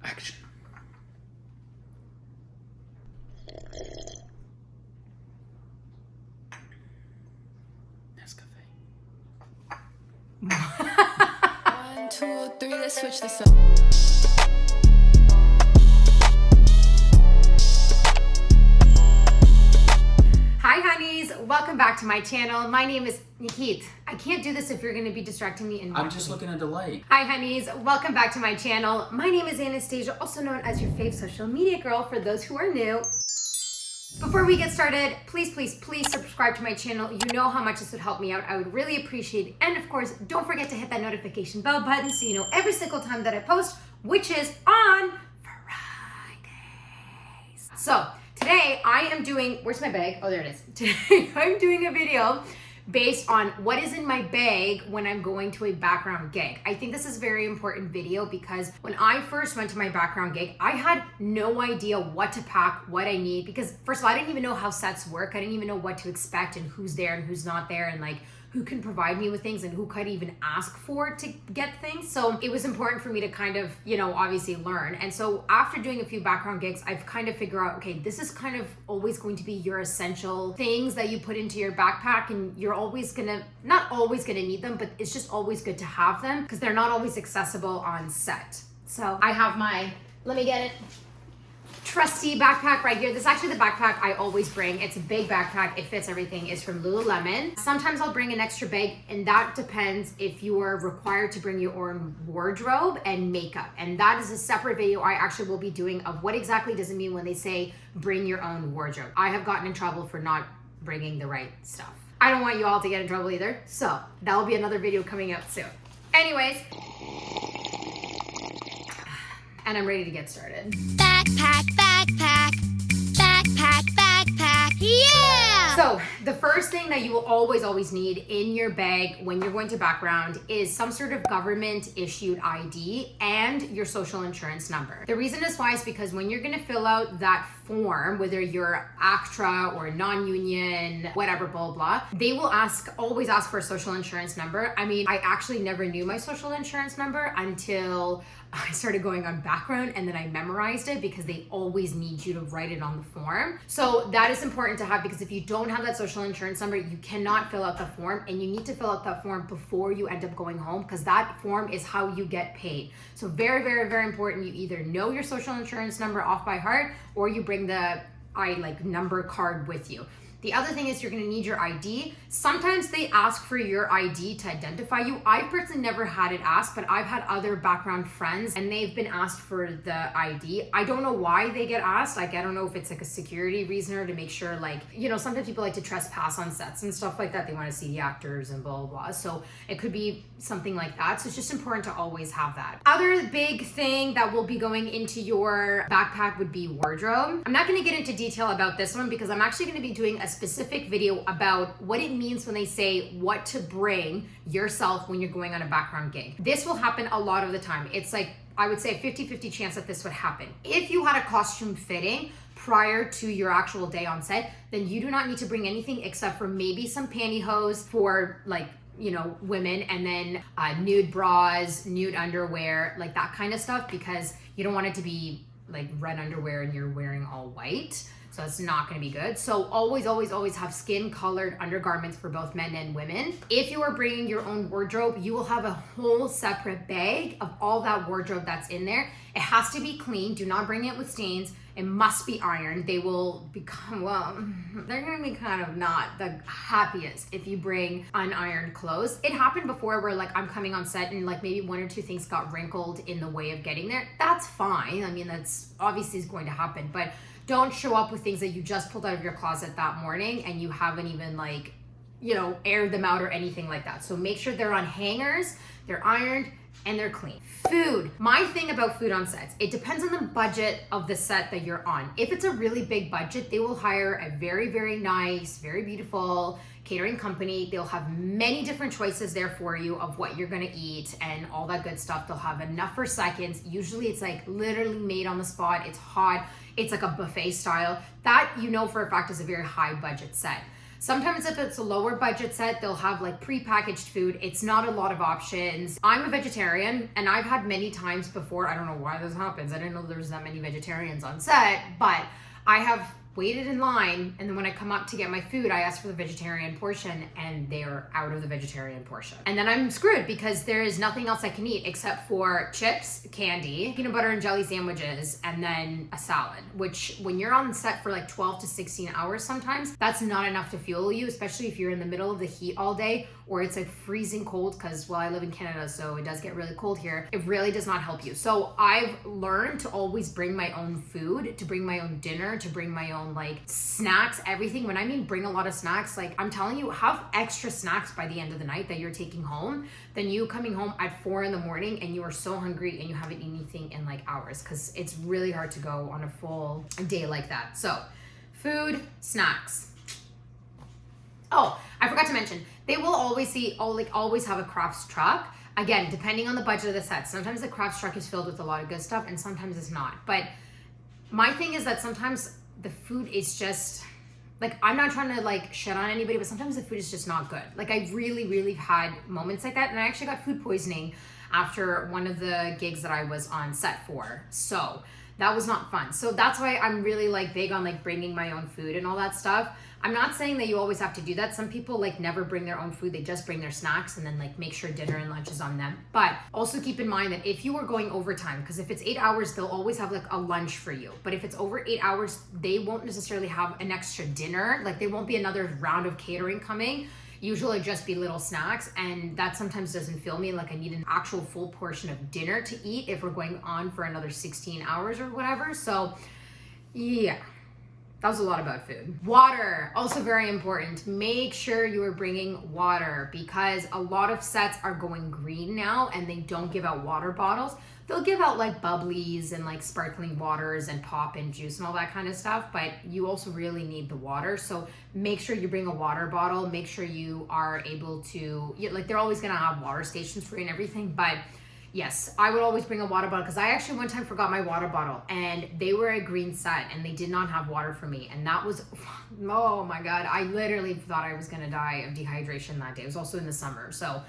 Action. Nescafe. 1, 2, 3, let's switch this up. Hi honeys, welcome back to my channel. My name is Nikit. I can't do this if you're gonna be distracting me and I'm just looking at the light. Hi honeys, welcome back to my channel. My name is Anastasia, also known as your fave social media girl for those who are new. Before we get started, please subscribe to my channel. You know how much this would help me out. I would really appreciate it. And of course, don't forget to hit that notification bell button so you know every single time that I post, which is on Fridays. So today I am doing, where's my bag? Oh, there it is. Today I'm doing a video based on what is in my bag when I'm going to a background gig. I think this is a very important video because when I first went to my background gig, I had no idea what to pack, what I need, because first of all, I didn't even know how sets work. I didn't even know what to expect and who's there and who's not there and like who can provide me with things and who could even ask for to get things. So it was important for me to kind of, you know, obviously learn. And so after doing a few background gigs, I've kind of figured out, okay, this is kind of always going to be your essential things that you put into your backpack, and you're always gonna, not always gonna need them, but it's just always good to have them because they're not always accessible on set. So I have my, let me get it, trusty backpack right here. This is actually the backpack I always bring. It's a big backpack. It fits everything. It's from Lululemon. Sometimes I'll bring an extra bag, and that depends if you are required to bring your own wardrobe and makeup. And that is a separate video I actually will be doing of what exactly does it mean when they say bring your own wardrobe. I have gotten in trouble for not bringing the right stuff. I don't want you all to get in trouble either. So that'll be another video coming out soon. Anyways, and I'm ready to get started. Backpack, backpack, backpack, backpack, yeah! So the first thing that you will always need in your bag when you're going to background is some sort of government issued ID and your social insurance number. The reason is why is because when you're gonna fill out that form, whether you're ACTRA or non-union, whatever, blah, blah, they will always ask for a social insurance number. I mean, I actually never knew my social insurance number until I started going on background, and then I memorized it because they always need you to write it on the form. So that is important to have, because if you don't have that social insurance number, you cannot fill out the form, and you need to fill out that form before you end up going home, because that form is how you get paid. So very, very, very important. You either know your social insurance number off by heart, or you bring the number card with you. The other thing is you're gonna need your ID. Sometimes they ask for your ID to identify you. I personally never had it asked, but I've had other background friends and they've been asked for the ID. I don't know why they get asked. Like, I don't know if it's like a security reason or to make sure, like, you know, sometimes people like to trespass on sets and stuff like that. They wanna see the actors and blah, blah, blah. So it could be something like that. So it's just important to always have that. Other big thing that will be going into your backpack would be wardrobe. I'm not gonna get into detail about this one because I'm actually gonna be doing a specific video about what it means when they say what to bring yourself when you're going on a background gig. This will happen a lot of the time. It's like, I would say a 50-50 chance that this would happen. If you had a costume fitting prior to your actual day on set, then you do not need to bring anything except for maybe some pantyhose for, like, you know, women, and then nude bras, nude underwear, like that kind of stuff, because you don't want it to be like red underwear and you're wearing all white. So it's not gonna be good. So always have skin colored undergarments for both men and women. If you are bringing your own wardrobe, you will have a whole separate bag of all that wardrobe that's in there. It has to be clean. Do not bring it with stains. It must be ironed. They will become, well, they're gonna be kind of not the happiest if you bring unironed clothes. It happened before where like I'm coming on set and like maybe one or two things got wrinkled in the way of getting there. That's fine. I mean, that's obviously is going to happen, but don't show up with things that you just pulled out of your closet that morning and you haven't even, like, you know, aired them out or anything like that. So make sure they're on hangers, they're ironed, and they're clean. Food. My thing about food on sets, it depends on the budget of the set that you're on. If it's a really big budget, they will hire a very, very nice, very beautiful catering company. They'll have many different choices there for you of what you're gonna eat and all that good stuff. They'll have enough for seconds. Usually it's like literally made on the spot. It's hot. It's like a buffet style. That, you know, for a fact is a very high budget set. Sometimes if it's a lower budget set, they'll have like pre-packaged food. It's not a lot of options. I'm a vegetarian and I've had many times before, I don't know why this happens. I didn't know there's that many vegetarians on set, but I have waited in line, and then when I come up to get my food, I ask for the vegetarian portion and they're out of the vegetarian portion. And then I'm screwed because there is nothing else I can eat except for chips, candy, peanut butter and jelly sandwiches, and then a salad, which when you're on set for like 12 to 16 hours sometimes, that's not enough to fuel you, especially if you're in the middle of the heat all day or it's like freezing cold, because well, I live in Canada, so it does get really cold here. It really does not help you. So I've learned to always bring my own food, to bring my own dinner, to bring my own like snacks, everything. When I mean bring a lot of snacks, like I'm telling you, have extra snacks by the end of the night that you're taking home than you coming home at 4 in the morning and you are so hungry and you haven't eaten anything in like hours, because it's really hard to go on a full day like that. So food, snacks. Oh, I forgot to mention, they will always always have a crafts truck. Again, depending on the budget of the set. Sometimes the crafts truck is filled with a lot of good stuff and sometimes it's not. But my thing is that sometimes the food is just, like, I'm not trying to like shit on anybody, but sometimes the food is just not good. Like I really had moments like that, and I actually got food poisoning after one of the gigs that I was on set for. So that was not fun. So that's why I'm really like big on like bringing my own food and all that stuff. I'm not saying that you always have to do that. Some people like never bring their own food. They just bring their snacks and then like make sure dinner and lunch is on them. But also keep in mind that if you are going overtime, because if it's 8 hours, they'll always have like a lunch for you. But if it's over 8 hours, they won't necessarily have an extra dinner. Like there won't be another round of catering coming. Usually just be little snacks, and that sometimes doesn't fill me. Like I need an actual full portion of dinner to eat if we're going on for another 16 hours or whatever. So yeah. That was a lot about food. Water, also very important. Make sure you are bringing water, because a lot of sets are going green now and they don't give out water bottles. They'll give out like bubblies and like sparkling waters and pop and juice and all that kind of stuff, but you also really need the water. So make sure you bring a water bottle. Make sure you are able to, like they're always gonna have water stations for you and everything, but yes, I would always bring a water bottle, because I actually one time forgot my water bottle and they were a green set and they did not have water for me. And that was, oh my God, I literally thought I was gonna die of dehydration that day. It was also in the summer, so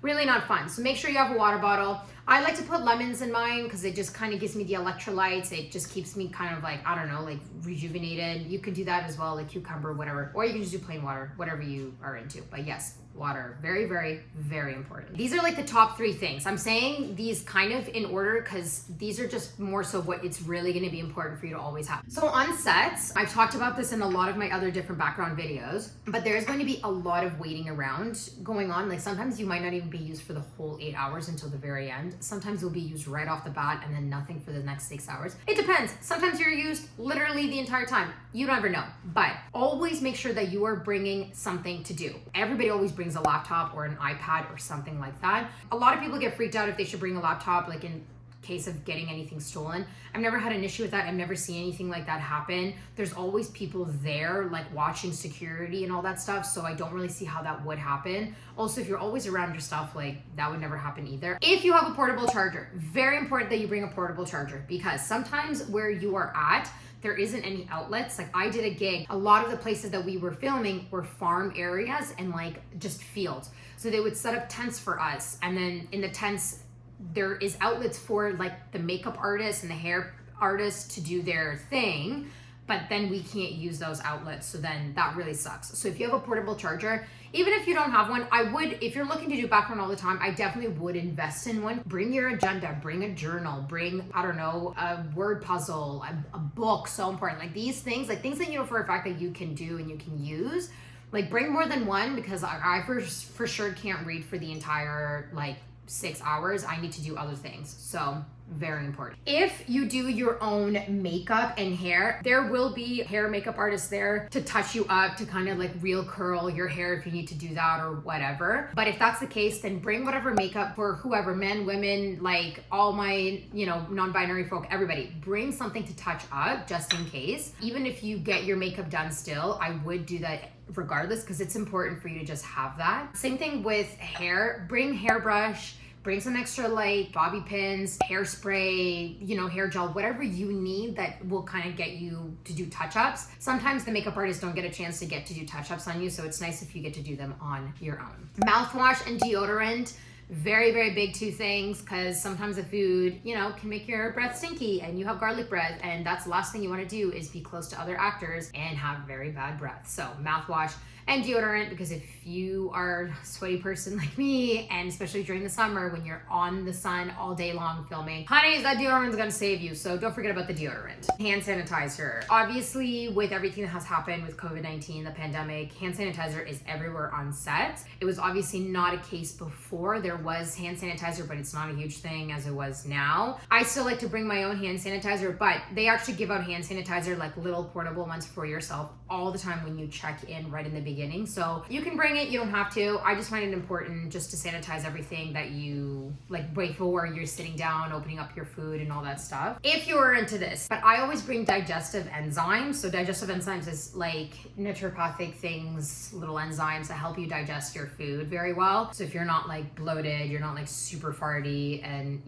really not fun. So make sure you have a water bottle. I like to put lemons in mine because it just kind of gives me the electrolytes. It just keeps me kind of like, I don't know, like rejuvenated. You can do that as well, like cucumber, whatever. Or you can just do plain water, whatever you are into. But yes, water, very important. These are like the top 3 things. I'm saying these kind of in order because these are just more so what it's really going to be important for you to always have. So on sets, I've talked about this in a lot of my other different background videos, but there's going to be a lot of waiting around going on. Like sometimes you might not even be used for the whole 8 hours until the very end. Sometimes you'll be used right off the bat and then nothing for the next 6 hours. It depends. Sometimes you're used literally the entire time. You never know, but always make sure that you are bringing something to do. Everybody always brings a laptop or an iPad or something like that. A lot of people get freaked out if they should bring a laptop, like in case of getting anything stolen. I've never had an issue with that. I've never seen anything like that happen. There's always people there like watching security and all that stuff, so I don't really see how that would happen. Also, if you're always around your stuff, like that would never happen either. If you have a portable charger, very important that you bring a portable charger, because sometimes where you are at, there isn't any outlets. Like I did a gig, a lot of the places that we were filming were farm areas and like just fields. So they would set up tents for us, and then in the tents, there is outlets for like the makeup artists and the hair artists to do their thing, but then we can't use those outlets. So then that really sucks. So if you have a portable charger, even if you don't have one, I would, if you're looking to do background all the time, I definitely would invest in one. Bring your agenda, bring a journal, bring, I don't know, a word puzzle, a book, so important. Like these things, like things that you know for a fact that you can do and you can use. Like bring more than one, because I for sure can't read for the entire like 6 hours. I need to do other things. So very important. If you do your own makeup and hair, there will be hair makeup artists there to touch you up, to kind of like real curl your hair if you need to do that or whatever. But if that's the case, then bring whatever makeup for whoever, men, women, like all my, you know, non-binary folk, everybody, bring something to touch up just in case. Even if you get your makeup done still, I would do that regardless, because it's important for you to just have that. Same thing with hair. Bring hairbrush, bring some extra like bobby pins, hairspray, hair gel, whatever you need that will kind of get you to do touch-ups. Sometimes the makeup artists don't get a chance to get to do touch-ups on you, so it's nice if you get to do them on your own. Mouthwash and deodorant. Very, very big two things, because sometimes the food, can make your breath stinky and you have garlic breath, and that's the last thing you want to do is be close to other actors and have very bad breath. So mouthwash and deodorant, because if you are a sweaty person like me, and especially during the summer when you're on the sun all day long filming, honey, that deodorant is gonna save you. So don't forget about the deodorant. Hand sanitizer. Obviously, with everything that has happened with COVID-19, the pandemic, hand sanitizer is everywhere on set. It was obviously not a case before. There was hand sanitizer, but it's not a huge thing as it was now. I still like to bring my own hand sanitizer, but they actually give out hand sanitizer, like little portable ones for yourself all the time when you check in right in the beginning. So you can bring it, you don't have to. I just find it important just to sanitize everything that you like before you're sitting down, opening up your food and all that stuff, if you're into this. But I always bring digestive enzymes. So digestive enzymes is like naturopathic things, little enzymes that help you digest your food very well. So if you're not like bloated, you're not like super farty, and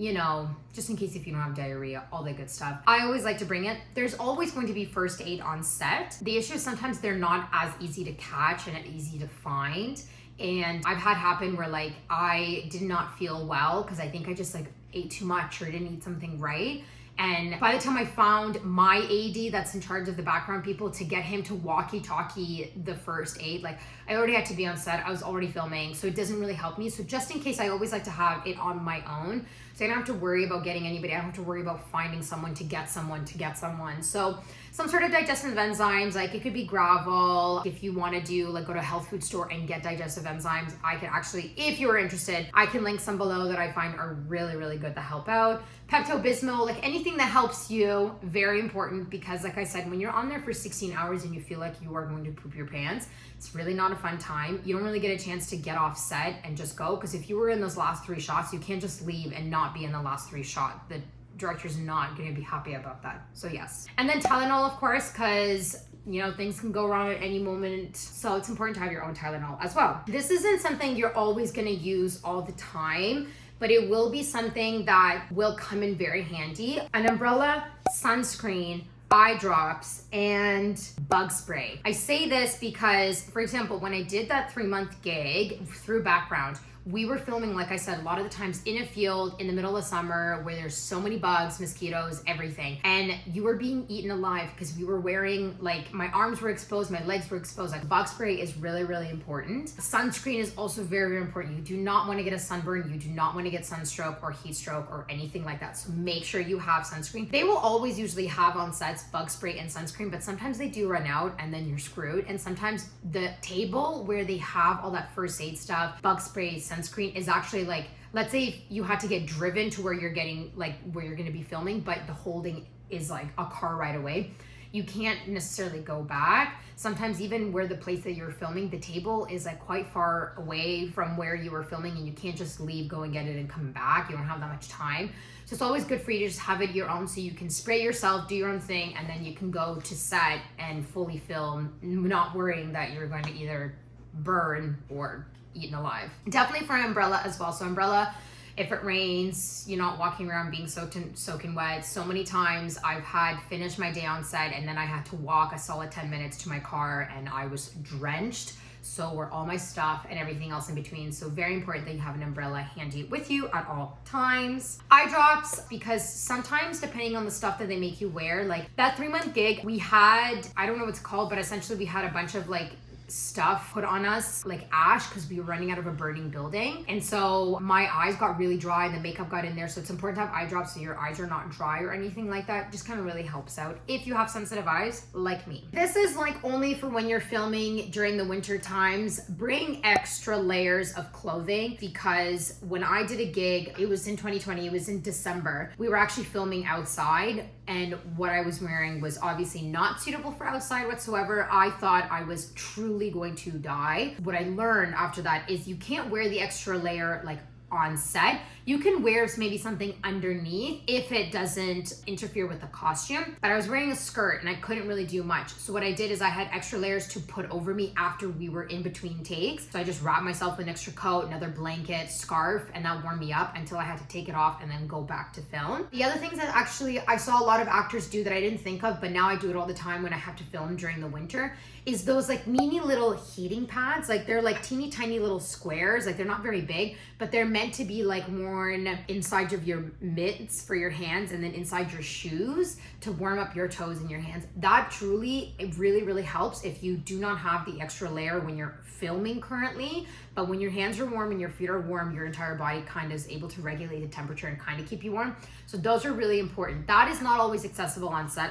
just in case if you don't have diarrhea, all that good stuff, I always like to bring it. There's always going to be first aid on set. The issue is sometimes they're not as easy to catch and easy to find. And I've had happen where like I did not feel well because I think I just like ate too much or didn't eat something right. And by the time I found my AD that's in charge of the background people to get him to walkie-talkie the first aid, like I already had to be on set, I was already filming, so it doesn't really help me. So just in case, I always like to have it on my own. So I don't have to worry about getting anybody. I don't have to worry about finding someone to get someone to get someone. So some sort of digestive enzymes, like it could be gravel. If you want to do like go to a health food store and get digestive enzymes, I can actually, if you're interested, I can link some below that I find are really, really good to help out. Pepto-Bismol, like anything that helps you, very important, because like I said, when you're on there for 16 hours and you feel like you are going to poop your pants, it's really not a fun time. You don't really get a chance to get off set and just go, because if you were in those last 3 shots, you can't just leave and not be in the last 3 shots. The director's not going to be happy about that. So yes. And then Tylenol, of course, because things can go wrong at any moment. So it's important to have your own Tylenol as well. This isn't something you're always going to use all the time, but it will be something that will come in very handy. An umbrella, sunscreen, eye drops, and bug spray. I say this because, for example, when I did that 3-month gig through background, we were filming, like I said, a lot of the times in a field in the middle of summer where there's so many bugs, mosquitoes, everything. And you were being eaten alive because we were wearing, like, my arms were exposed, my legs were exposed. Like, bug spray is really, really important. Sunscreen is also very, very important. You do not want to get a sunburn. You do not want to get sunstroke or heat stroke or anything like that. So make sure you have sunscreen. They will always usually have on sets bug spray and sunscreen, but sometimes they do run out and then you're screwed. And sometimes the table where they have all that first aid stuff, bug spray, sunscreen, is actually like, let's say if you had to get driven to where you're getting, like where you're going to be filming, but the holding is like a car ride away, you can't necessarily go back. Sometimes even where the place that you're filming, the table is like quite far away from where you were filming, and you can't just leave, go and get it and come back. You don't have that much time. So it's always good for you to just have it your own, so you can spray yourself, do your own thing, and then you can go to set and fully film, not worrying that you're going to either burn or eaten alive. Definitely for an umbrella as well. So umbrella, if it rains, you're not walking around being soaking wet. So many times I've had finished my day on set and then I had to walk a solid 10 minutes to my car and I was drenched. So were all my stuff and everything else in between. So very important that you have an umbrella handy with you at all times. Eye drops, because sometimes depending on the stuff that they make you wear, like that 3-month gig, we had, I don't know what it's called, but essentially we had a bunch of like stuff put on us, like ash, because we were running out of a burning building. And so my eyes got really dry and the makeup got in there. So it's important to have eye drops so your eyes are not dry or anything like that. Just kind of really helps out if you have sensitive eyes like me. This is like only for when you're filming during the winter times. Bring extra layers of clothing, because when I did a gig, it was in 2020, it was in December. We were actually filming outside, and what I was wearing was obviously not suitable for outside whatsoever. I thought I was truly going to die. What I learned after that is you can't wear the extra layer like on set. You can wear maybe something underneath if it doesn't interfere with the costume. But I was wearing a skirt and I couldn't really do much. So what I did is I had extra layers to put over me after we were in between takes. So I just wrapped myself with an extra coat, another blanket, scarf, and that warmed me up until I had to take it off and then go back to film. The other things that actually I saw a lot of actors do that I didn't think of, but now I do it all the time when I have to film during the winter, is those like mini little heating pads. Like they're like teeny tiny little squares. Like they're not very big, but they're meant to be like worn inside of your mitts for your hands and then inside your shoes to warm up your toes and your hands. That truly, it really, really helps if you do not have the extra layer when you're filming currently. But when your hands are warm and your feet are warm, your entire body kind of is able to regulate the temperature and kind of keep you warm. So those are really important. That is not always accessible on set.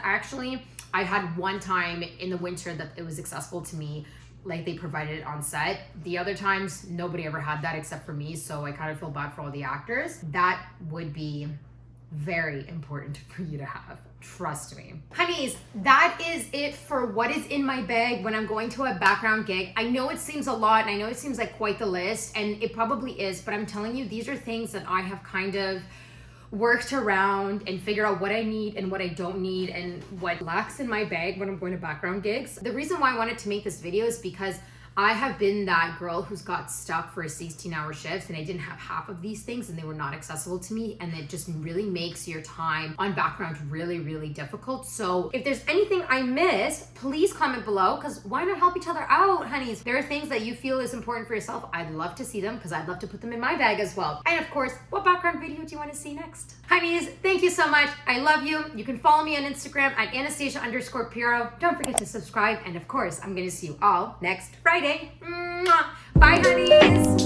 I had one time in the winter that it was accessible to me, like they provided it on set. The other times, nobody ever had that except for me, so I kind of feel bad for all the actors. That would be very important for you to have. Trust me. Honeys, that is it for what is in my bag when I'm going to a background gig. I know it seems a lot and I know it seems like quite the list, and it probably is, but I'm telling you, these are things that I have kind of worked around and figure out what I need and what I don't need and what lacks in my bag when I'm going to background gigs. The reason why I wanted to make this video is because I have been that girl who's got stuck for a 16-hour shift and I didn't have half of these things and they were not accessible to me, and it just really makes your time on background really, really difficult. So if there's anything I missed, please comment below, because why not help each other out, honeys? There are things that you feel is important for yourself. I'd love to see them because I'd love to put them in my bag as well. And of course, what background video do you want to see next? Honeys, thank you so much. I love you. You can follow me on Instagram at Anastasia_Piro. Don't forget to subscribe. And of course, I'm going to see you all next Friday. Mwah. Bye, honeys.